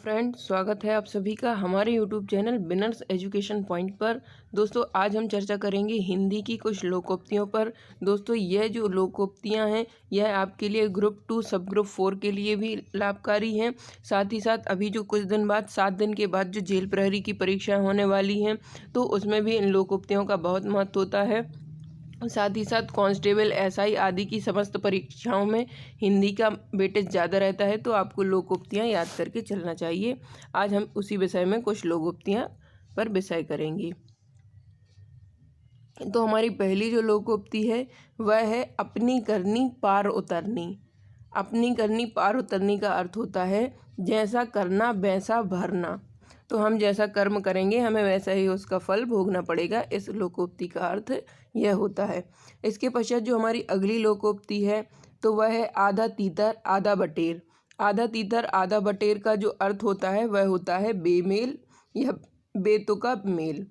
Friend, स्वागत है आप सभी का हमारे YouTube चैनल बिनर्स एजुकेशन पॉइंट पर। दोस्तों, आज हम चर्चा करेंगे हिंदी की कुछ लोकोक्तियों पर। दोस्तों, यह जो लोकोक्तियां हैं यह आपके लिए ग्रुप 2 सब ग्रुप 4 के लिए भी लाभकारी हैं। साथ ही साथ अभी जो कुछ दिन बाद 7 दिन के बाद जो जेल प्रहरी की परीक्षा होने वाली हैं, तो उसमें भी इन लोकोक्तियों का बहुत महत्व होता है। साथ ही साथ कांस्टेबल, एसआई आदि की समस्त परीक्षाओं में हिंदी का वेटेज ज़्यादा रहता है, तो आपको लोकोक्तियाँ याद करके चलना चाहिए। आज हम उसी विषय में कुछ लोकोक्तियाँ पर विषय करेंगे। तो हमारी पहली जो लोकोक्ति है वह है अपनी करनी पार उतरनी। अपनी करनी पार उतरनी का अर्थ होता है जैसा करना वैसा भरना। तो हम जैसा कर्म करेंगे हमें वैसा ही उसका फल भोगना पड़ेगा। इस लोकोक्ति का अर्थ यह होता है। इसके पश्चात जो हमारी अगली लोकोक्ति है तो वह है आधा तीतर आधा बटेर। आधा तीतर आधा बटेर का जो अर्थ होता है वह होता है बेमेल या बेतुका मेल।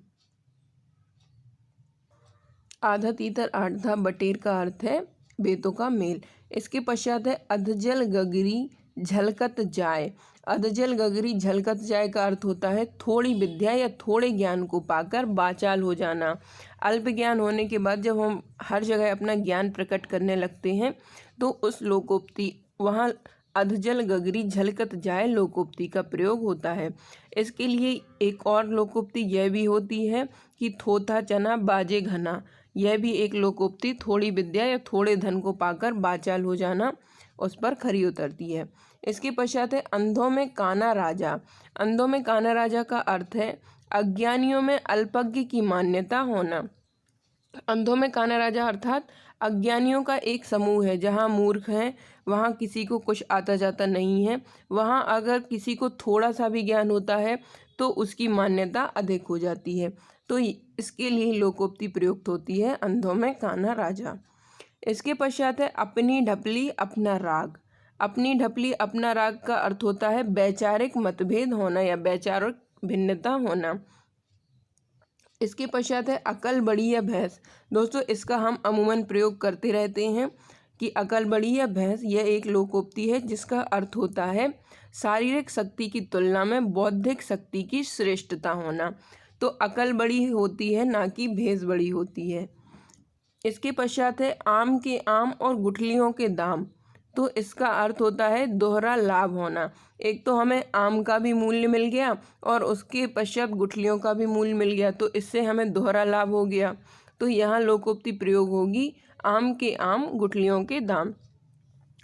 आधा तीतर आधा बटेर का अर्थ है बेतुका मेल। इसके पश्चात है अधजल गगरी झलकत जाए। अधजल गगरी झलकत जाए का अर्थ होता है थोड़ी विद्या या थोड़े ज्ञान को पाकर बाचाल हो जाना। अल्प ज्ञान होने के बाद जब हम हर जगह अपना ज्ञान प्रकट करने लगते हैं तो उस लोकोक्ति वहाँ अधजल गगरी झलकत जाए लोकोक्ति का प्रयोग होता है। इसके लिए एक और लोकोक्ति यह भी होती है कि थोथा चना बाजे घना। यह भी एक लोकोक्ति थोड़ी विद्या या थोड़े धन को पाकर बाचाल हो जाना उस पर खरी उतरती है। इसके पश्चात है अंधों में काना राजा। अंधों में काना राजा का अर्थ है अज्ञानियों में अल्पज्ञ की मान्यता होना। अंधों में काना राजा अर्थात अज्ञानियों का एक समूह है। जहाँ मूर्ख हैं वहाँ किसी को कुछ आता जाता नहीं है। वहाँ अगर किसी को थोड़ा सा भी ज्ञान होता है तो उसकी मान्यता अधिक हो जाती है। तो इसके लिए लोकोक्ति प्रयुक्त होती है अंधों में काना राजा। इसके पश्चात है अपनी ढपली अपना राग। अपनी ढपली अपना राग का अर्थ होता है वैचारिक मतभेद होना या वैचारिक भिन्नता होना। इसके पश्चात है अकल बड़ी या भैंस। दोस्तों, इसका हम अमूमन प्रयोग करते रहते हैं कि अकल बड़ी या भैंस यह एक लोकोक्ति है जिसका अर्थ होता है शारीरिक शक्ति की तुलना में बौद्धिक शक्ति की श्रेष्ठता होना। तो अकल बड़ी होती है ना कि भैंस बड़ी होती है। इसके पश्चात है आम के आम और गुठलियों के दाम। तो इसका अर्थ होता है दोहरा लाभ होना। एक तो हमें आम का भी मूल्य मिल गया और उसके पश्चात गुठलियों का भी मूल्य मिल गया, तो इससे हमें दोहरा लाभ हो गया। तो यहाँ लोकोक्ति प्रयोग होगी आम के आम गुठलियों के दाम।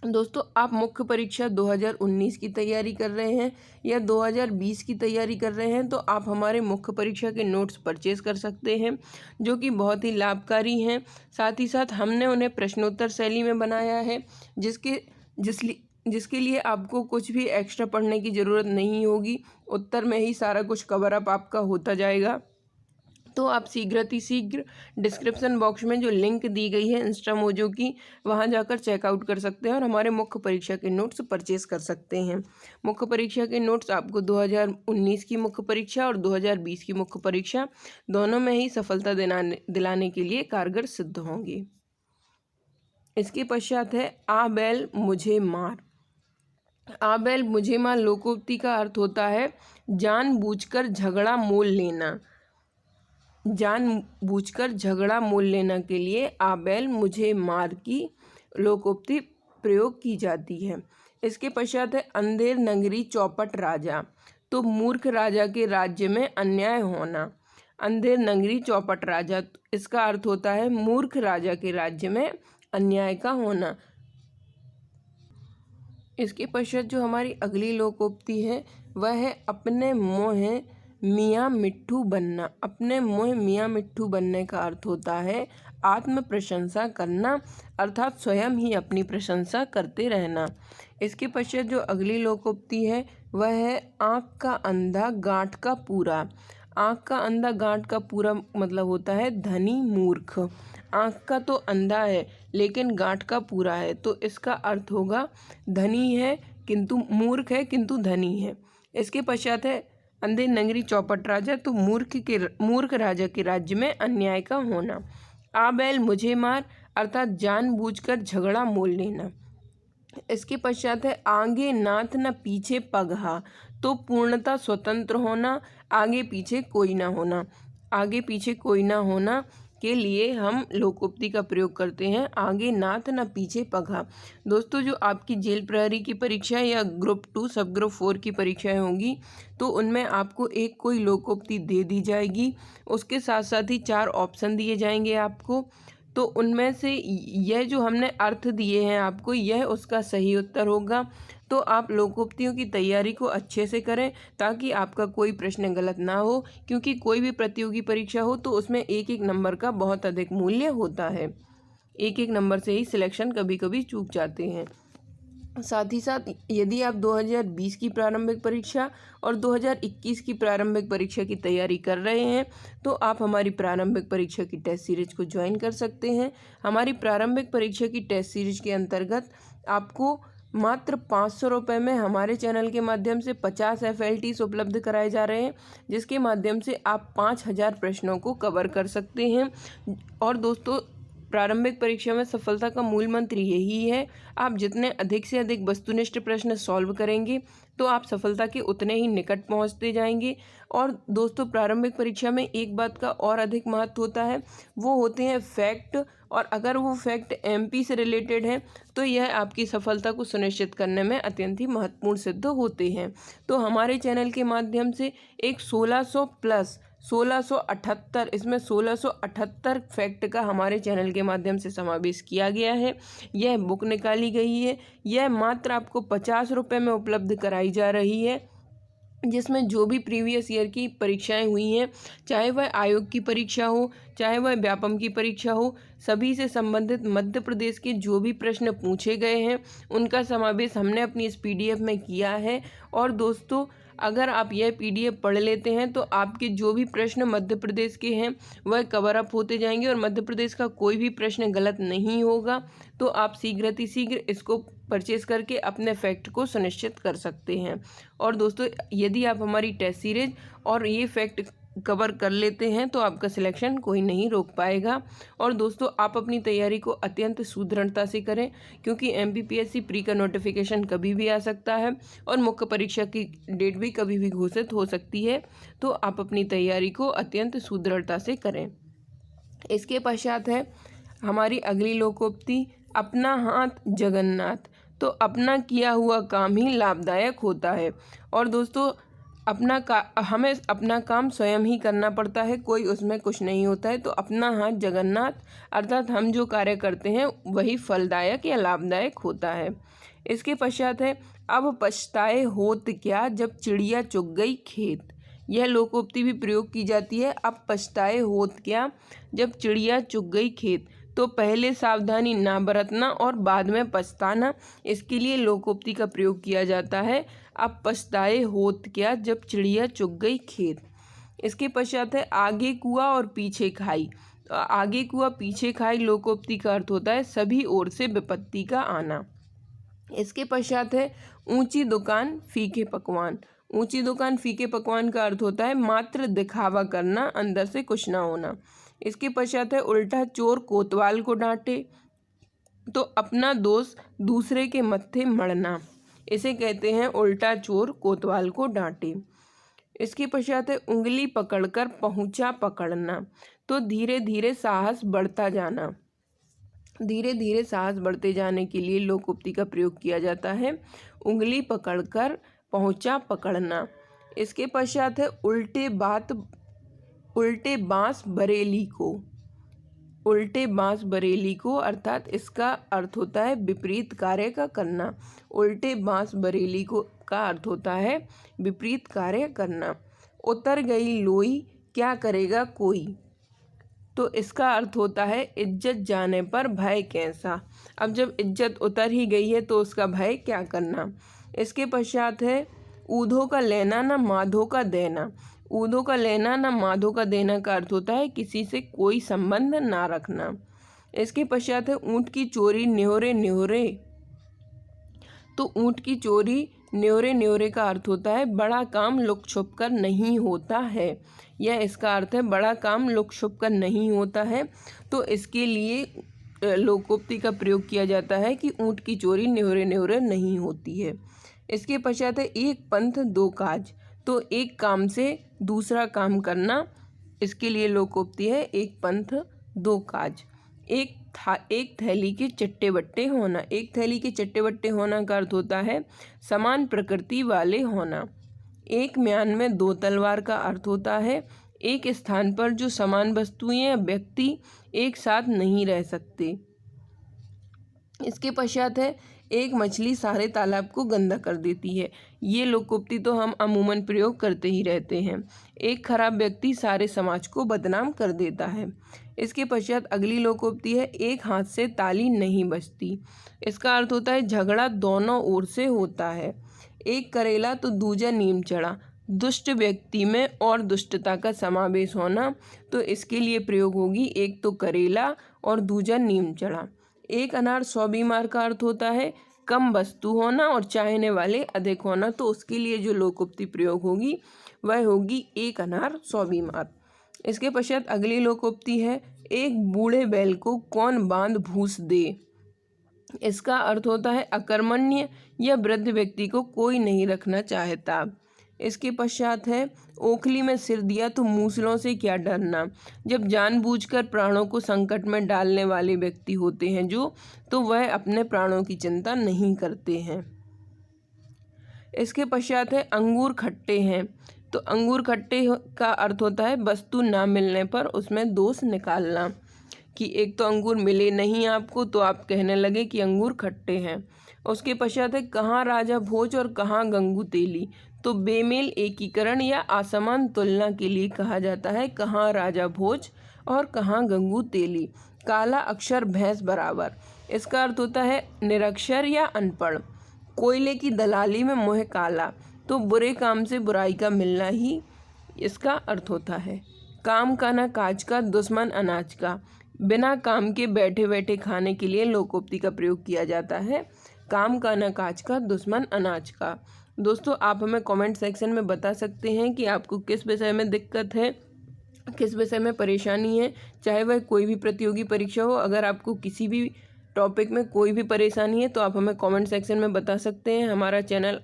दोस्तों, आप मुख्य परीक्षा 2019 की तैयारी कर रहे हैं या 2020 की तैयारी कर रहे हैं तो आप हमारे मुख्य परीक्षा के नोट्स परचेज कर सकते हैं जो कि बहुत ही लाभकारी हैं। साथ ही साथ हमने उन्हें प्रश्नोत्तर शैली में बनाया है जिसके लिए आपको कुछ भी एक्स्ट्रा पढ़ने की ज़रूरत नहीं होगी। उत्तर में ही सारा कुछ कवर अप आपका होता जाएगा। तो आप शीघ्र डिस्क्रिप्शन बॉक्स में जो लिंक दी गई है इंस्टामोजो की, वहां जाकर चेकआउट कर सकते हैं और हमारे मुख्य परीक्षा के नोट्स परचेज कर सकते हैं। मुख्य परीक्षा के नोट्स आपको 2019 की मुख्य परीक्षा और 2020 की मुख्य परीक्षा दोनों में ही सफलता दिलाने के लिए कारगर सिद्ध होंगे। इसके पश्चात है आ बैल मुझे मार। आ बैल मुझे मार लोकोक्ति का अर्थ होता है जानबूझकर झगड़ा मोल लेना। जानबूझकर झगड़ा मोल लेना के लिए आ बैल मुझे मार की लोकोक्ति प्रयोग की जाती है। इसके पश्चात है अंधेर नगरी चौपट राजा। तो मूर्ख राजा के राज्य में अन्याय होना। अंधेर नगरी चौपट राजा, इसका अर्थ होता है मूर्ख राजा के राज्य में अन्याय का होना। इसके पश्चात जो हमारी अगली लोकोक्ति है वह है अपने मोह मियाँ मिट्ठू बनना। अपने मोह मियाँ मिट्ठू बनने का अर्थ होता है आत्म प्रशंसा करना, अर्थात स्वयं ही अपनी प्रशंसा करते रहना। इसके पश्चात जो अगली लोकोक्ति है वह है आँख का अंधा गांठ का पूरा। आँख का अंधा गांठ का पूरा मतलब होता है धनी मूर्ख। आँख का तो अंधा है लेकिन गांठ का पूरा है, तो इसका अर्थ होगा धनी है किंतु मूर्ख है किंतु धनी है। इसके पश्चात है अंधेर नगरी चौपट राजा। तो मूर्ख राजा के राज्य में अन्याय का होना। आ बैल मुझे मार अर्थात जानबूझकर झगड़ा मोल लेना। इसके पश्चात है आगे नाथ न पीछे पगहा। तो पूर्णतः स्वतंत्र होना, आगे पीछे कोई ना होना। आगे पीछे कोई ना होना के लिए हम लोकोक्ति का प्रयोग करते हैं, आगे नाथ न पीछे पघा। दोस्तों, जो आपकी जेल प्रहरी की परीक्षा या ग्रुप 2 सब ग्रुप 4 की परीक्षाएं होंगी तो उनमें आपको एक कोई लोकोक्ति दे दी जाएगी। उसके साथ साथ ही 4 ऑप्शन दिए जाएंगे आपको। तो उनमें से यह जो हमने अर्थ दिए हैं आपको, यह उसका सही उत्तर होगा। तो आप लोकोक्तियों की तैयारी को अच्छे से करें ताकि आपका कोई प्रश्न गलत ना हो, क्योंकि कोई भी प्रतियोगी परीक्षा हो तो उसमें एक एक नंबर का बहुत अधिक मूल्य होता है। एक एक नंबर से ही सिलेक्शन कभी कभी चूक जाते हैं। साथ ही साथ यदि आप 2020 की प्रारंभिक परीक्षा और 2021 की प्रारंभिक परीक्षा की तैयारी कर रहे हैं तो आप हमारी प्रारंभिक परीक्षा की टेस्ट सीरीज को ज्वाइन कर सकते हैं। हमारी प्रारंभिक परीक्षा की टेस्ट सीरीज के अंतर्गत आपको मात्र 500 रुपये में हमारे चैनल के माध्यम से 50 FLTs उपलब्ध कराए जा रहे हैं, जिसके माध्यम से आप 5000 प्रश्नों को कवर कर सकते हैं। और दोस्तों, प्रारंभिक परीक्षा में सफलता का मूल मंत्र यही है, आप जितने अधिक से अधिक वस्तुनिष्ठ प्रश्न सॉल्व करेंगे तो आप सफलता के उतने ही निकट पहुंचते जाएंगे। और दोस्तों, प्रारंभिक परीक्षा में एक बात का और अधिक महत्व होता है, वो होते हैं फैक्ट। और अगर वो फैक्ट MP से रिलेटेड है तो यह आपकी सफलता को सुनिश्चित करने में अत्यंत ही महत्वपूर्ण सिद्ध होते हैं। तो हमारे चैनल के माध्यम से एक 1600 प्लस 1678, इसमें 1678 फैक्ट का हमारे चैनल के माध्यम से समावेश किया गया है। यह बुक निकाली गई है, यह मात्र आपको 50 रुपये में उपलब्ध कराई जा रही है, जिसमें जो भी प्रीवियस ईयर की परीक्षाएं हुई हैं, चाहे वह आयोग की परीक्षा हो, चाहे वह व्यापम की परीक्षा हो, सभी से संबंधित मध्य प्रदेश के जो भी प्रश्न पूछे गए हैं उनका समावेश हमने अपनी इस PDF में किया है। और दोस्तों, अगर आप यह PDF पढ़ लेते हैं तो आपके जो भी प्रश्न मध्य प्रदेश के हैं वह कवर अप होते जाएंगे और मध्य प्रदेश का कोई भी प्रश्न गलत नहीं होगा। तो आप शीघ्र इसको परचेस करके अपने फैक्ट को सुनिश्चित कर सकते हैं। और दोस्तों, यदि आप हमारी टेस्ट सीरीज और ये फैक्ट कवर कर लेते हैं तो आपका सिलेक्शन कोई नहीं रोक पाएगा। और दोस्तों, आप अपनी तैयारी को अत्यंत सुदृढ़ता से करें, क्योंकि MPPSC प्री का नोटिफिकेशन कभी भी आ सकता है और मुख्य परीक्षा की डेट भी कभी भी घोषित हो सकती है। तो आप अपनी तैयारी को अत्यंत सुदृढ़ता से करें। इसके पश्चात है हमारी अगली लोकोक्ति, अपना हाथ जगन्नाथ। तो अपना किया हुआ काम ही लाभदायक होता है। और दोस्तों, हमें अपना काम स्वयं ही करना पड़ता है, कोई उसमें कुछ नहीं होता है। तो अपना हाथ जगन्नाथ अर्थात हम जो कार्य करते हैं वही फलदायक या लाभदायक होता है। इसके पश्चात है, अब पछताए होत क्या जब चिड़िया चुग गई खेत। यह लोकोक्ति भी प्रयोग की जाती है, अब पछताए होत क्या जब चिड़िया चुग गई खेत। तो पहले सावधानी ना बरतना और बाद में पछताना, इसके लिए लोकोक्ति का प्रयोग किया जाता है, अब पछताए होत क्या जब चिड़िया चुग गई खेत। इसके पश्चात है, आगे कुआ और पीछे खाई। तो आगे कुआ पीछे खाई लोकोक्ति का अर्थ होता है सभी ओर से विपत्ति का आना। इसके पश्चात है, ऊंची दुकान फीके पकवान। ऊंची दुकान फीके पकवान का अर्थ होता है मात्र दिखावा करना, अंदर से कुछ ना होना। इसके पश्चात है, उल्टा चोर कोतवाल को डांटे। तो अपना दोष दूसरे के मत्थे मढ़ना, इसे कहते हैं उल्टा चोर कोतवाल को डांटे। इसके पश्चात है, उंगली पकड़कर पहुंचा पकड़ना। तो धीरे धीरे साहस बढ़ता जाना। धीरे धीरे साहस बढ़ते जाने के लिए लोकोक्ति का प्रयोग किया जाता है, उंगली पकड़कर पहुंचा पकड़ना। इसके पश्चात है, उल्टे बांस बरेली को। उल्टे बांस बरेली को अर्थात इसका अर्थ होता है विपरीत कार्य का करना। उल्टे बांस बरेली को का अर्थ होता है विपरीत कार्य करना। उतर गई लोई क्या करेगा कोई। तो इसका अर्थ होता है इज्जत जाने पर भय कैसा। अब जब इज्जत उतर ही गई है तो उसका भय क्या करना। इसके पश्चात है, ऊधो का लेना न माधो का देना। ऊधो का लेना न माधो का देना का अर्थ होता है किसी से कोई संबंध ना रखना। इसके पश्चात है, ऊँट की चोरी न्योरे न्योरे। तो ऊँट की चोरी न्योरे न्योरे का अर्थ होता है बड़ा काम लुक छुप कर नहीं होता है। यह इसका अर्थ है बड़ा काम लुक छुप कर नहीं होता है। तो इसके लिए लोकोक्ति का प्रयोग किया जाता है कि ऊँट की चोरी न्योरे न्योरे नहीं होती है। इसके पश्चात है एक पंथ दो काज। तो एक काम से दूसरा काम करना, इसके लिए लोकोक्ति है एक पंथ दो काज। एक थैली के चट्टे बट्टे होना। एक थैली के चट्टे बट्टे होना का अर्थ होता है समान प्रकृति वाले होना। एक म्यान में दो तलवार का अर्थ होता है एक स्थान पर जो समान वस्तुएं या व्यक्ति एक साथ नहीं रह सकते। इसके पश्चात है एक मछली सारे तालाब को गंदा कर देती है। ये लोकोक्ति तो हम अमूमन प्रयोग करते ही रहते हैं। एक खराब व्यक्ति सारे समाज को बदनाम कर देता है। इसके पश्चात अगली लोकोक्ति है एक हाथ से ताली नहीं बजती। इसका अर्थ होता है झगड़ा दोनों ओर से होता है। एक करेला तो दूजा नीम चढ़ा। दुष्ट व्यक्ति में और दुष्टता का समावेश होना, तो इसके लिए प्रयोग होगी एक तो करेला और दूजा नीम चढ़ा। एक अनार 100 बीमार का अर्थ होता है कम वस्तु होना और चाहने वाले अधिक होना, तो उसके लिए जो लोकोक्ति प्रयोग होगी वह होगी एक अनार 100 बीमार। इसके पश्चात अगली लोकोक्ति है एक बूढ़े बैल को कौन बांध भूस दे। इसका अर्थ होता है अकर्मण्य या वृद्ध व्यक्ति को कोई नहीं रखना चाहता। इसके पश्चात है ओखली में सिर दिया तो मूसलों से क्या डरना। जब जानबूझकर प्राणों को संकट में डालने वाले व्यक्ति होते हैं जो, तो वह अपने प्राणों की चिंता नहीं करते हैं। इसके पश्चात है अंगूर खट्टे हैं। तो अंगूर खट्टे का अर्थ होता है वस्तु ना मिलने पर उसमें दोष निकालना, कि एक तो अंगूर मिले नहीं आपको तो आप कहने लगे कि अंगूर खट्टे हैं। उसके पश्चात है कहाँ राजा भोज और कहाँ गंगू तेली। तो बेमेल एकीकरण या असमान तुलना के लिए कहा जाता है कहाँ राजा भोज और कहाँ गंगू तेली। काला अक्षर भैंस बराबर। इसका अर्थ होता है निरक्षर या अनपढ़। कोयले की दलाली में मुँह काला। तो बुरे काम से बुराई का मिलना ही इसका अर्थ होता है। काम का ना काज का दुश्मन अनाज का। बिना काम के बैठे बैठे खाने के लिए लोकोक्ति का प्रयोग किया जाता है काम का ना काज का दुश्मन अनाज का। दोस्तों, आप हमें कमेंट सेक्शन में बता सकते हैं कि आपको किस विषय में दिक्कत है, किस विषय में परेशानी है, चाहे वह कोई भी प्रतियोगी परीक्षा हो। अगर आपको किसी भी टॉपिक में कोई भी परेशानी है तो आप हमें कमेंट सेक्शन में बता सकते हैं। हमारा चैनल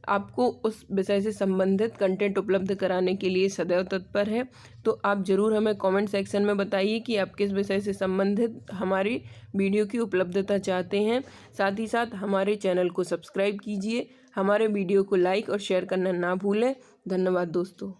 आपको उस विषय से संबंधित कंटेंट उपलब्ध कराने के लिए सदैव तत्पर है। तो आप ज़रूर हमें कमेंट सेक्शन में बताइए कि आप किस विषय से संबंधित हमारी वीडियो की उपलब्धता चाहते हैं। साथ ही साथ हमारे चैनल को सब्सक्राइब कीजिए, हमारे वीडियो को लाइक और शेयर करना ना भूलें। धन्यवाद दोस्तों।